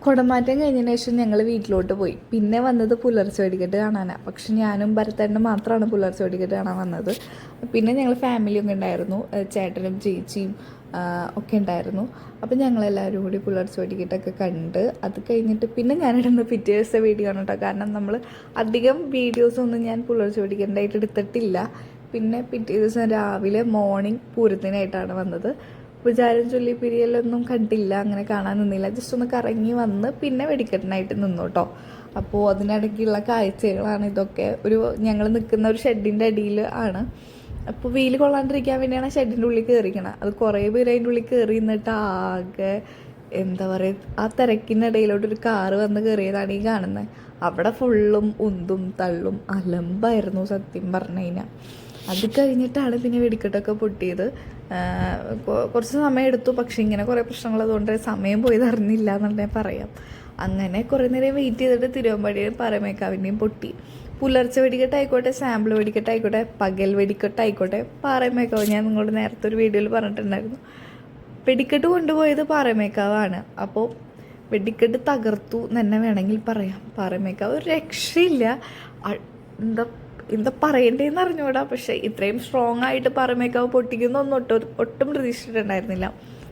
കുടമാറ്റം കഴിഞ്ഞതിന് ശേഷം ഞങ്ങൾ വീട്ടിലോട്ട് പോയി. പിന്നെ വന്നത് പുലർച്ചെ വെടിക്കെട്ട് കാണാനാണ്. പക്ഷെ ഞാനും ഭരതേട്ടനും മാത്രമാണ് പുലർച്ചെ വെടിക്കെട്ട് കാണാൻ വന്നത്. പിന്നെ ഞങ്ങൾ ഫാമിലിയൊക്കെ ഉണ്ടായിരുന്നു, ചേട്ടനും ചേച്ചിയും ഒക്കെ ഉണ്ടായിരുന്നു. അപ്പം ഞങ്ങളെല്ലാവരും കൂടി പുലർച്ചെ വെടിക്കെട്ടൊക്കെ കണ്ട് അത് കഴിഞ്ഞിട്ട് പിന്നെ ഞാനിടുന്ന പിറ്റേ ദിവസത്തെ വീഡിയോ ആണ് കേട്ടോ. കാരണം നമ്മൾ അധികം വീഡിയോസൊന്നും ഞാൻ പുലർച്ചെ വെടിക്കെട്ടായിട്ട് എടുത്തിട്ടില്ല. പിന്നെ പിറ്റേ ദിവസം രാവിലെ മോർണിംഗ് പൂരത്തിനായിട്ടാണ് വന്നത്. പൂജാരം ചൊല്ലി പിരിയലൊന്നും കണ്ടില്ല, അങ്ങനെ കാണാൻ നിന്നില്ല. ജസ്റ്റ് ഒന്ന് കറങ്ങി വന്ന് പിന്നെ വെടിക്കെട്ടിനായിട്ട് നിന്നു കേട്ടോ. അപ്പോൾ അതിനിടയ്ക്കുള്ള കാഴ്ചകളാണ് ഇതൊക്കെ. ഞങ്ങൾ നിൽക്കുന്ന ഒരു ഷെഡിൻ്റെ അടിയിൽ ആണ്. അപ്പോൾ വെയിൽ കൊള്ളാണ്ടിരിക്കാൻ വേണ്ടിയാണ് ഷെഡിൻ്റെ ഉള്ളിൽ കയറിക്കണം. അത് കുറേ പേര് അതിൻ്റെ ഉള്ളിൽ കയറി നിന്നിട്ട് ആകെ എന്താ പറയുക, ആ തിരക്കിനിടയിലോട്ടൊരു കാറ് വന്ന് കയറിയതാണ് ഈ കാണുന്നത്. അവിടെ ഫുള്ളും ഉന്തും തള്ളും അലമ്പായിരുന്നു സത്യം പറഞ്ഞു കഴിഞ്ഞാൽ. അത് കഴിഞ്ഞിട്ടാണ് പിന്നെ വെടിക്കെട്ടൊക്കെ പൊട്ടിയത്. കുറച്ച് സമയം എടുത്തു, പക്ഷേ ഇങ്ങനെ കുറേ പ്രശ്നങ്ങളതുകൊണ്ട് സമയം പോയത് അറിഞ്ഞില്ല എന്നുള്ളതേ പറയാം. അങ്ങനെ കുറേ നേരം വെയിറ്റ് ചെയ്തിട്ട് തിരുവമ്പാടിയും പാറമേക്കാവിൻ്റെയും പൊട്ടി. പുലർച്ചെ വെടിക്കെട്ടായിക്കോട്ടെ, സാമ്പിൾ വെടിക്കെട്ടായിക്കോട്ടെ, പകൽ വെടിക്കെട്ടായിക്കോട്ടെ, പാറമേക്കാവ് ഞാൻ നിങ്ങളോട് നേരത്തെ ഒരു വീഡിയോയിൽ പറഞ്ഞിട്ടുണ്ടായിരുന്നു. വെടിക്കെട്ട് കൊണ്ടുപോയത് പാറമേക്കാവാണ്. അപ്പോൾ വെടിക്കെട്ട് തകർത്തു തന്നെ വേണമെങ്കിൽ പറയാം. പാറമേക്കാവ് ഒരു രക്ഷയില്ല. എന്താ പറയേണ്ടതെന്ന് അറിഞ്ഞൂടാ. പക്ഷേ ഇത്രയും സ്ട്രോങ് ആയിട്ട് പാറമേക്കാവ് പൊട്ടിക്കുന്നൊന്നും ഒട്ടും പ്രതീക്ഷിച്ചിട്ടുണ്ടായിരുന്നില്ല.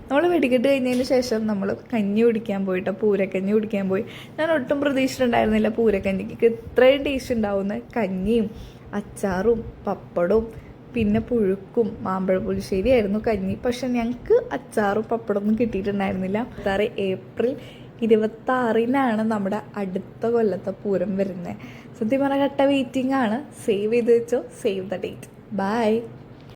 നമ്മൾ വെടിക്കെട്ട് കഴിഞ്ഞതിന് ശേഷം നമ്മൾ കഞ്ഞി കുടിക്കാൻ പോയിട്ടോ, പൂരക്കഞ്ഞി കുടിക്കാൻ പോയി. ഞാൻ ഒട്ടും പ്രതീക്ഷിച്ചിട്ടുണ്ടായിരുന്നില്ല പൂരക്കഞ്ഞിക്ക് ഇത്രയും ടേസ്റ്റ് ഉണ്ടാവുന്ന. കഞ്ഞിയും അച്ചാറും പപ്പടവും പിന്നെ പുഴുക്കും മാമ്പഴ പുളിശ്ശേരി ആയിരുന്നു കഞ്ഞി. പക്ഷെ ഞങ്ങൾക്ക് അച്ചാറും പപ്പടമൊന്നും കിട്ടിയിട്ടുണ്ടായിരുന്നില്ല. ഏപ്രിൽ 26-നാണ് നമ്മുടെ അടുത്ത കൊല്ലത്തെ പൂരം വരുന്നത്. സത്യം പറഞ്ഞാൽ കട്ട വെയിറ്റിംഗ് ആണ്. സേവ് ചെയ്ത് വെച്ചോ, സേവ് ദ ഡേറ്റ്. ബൈ.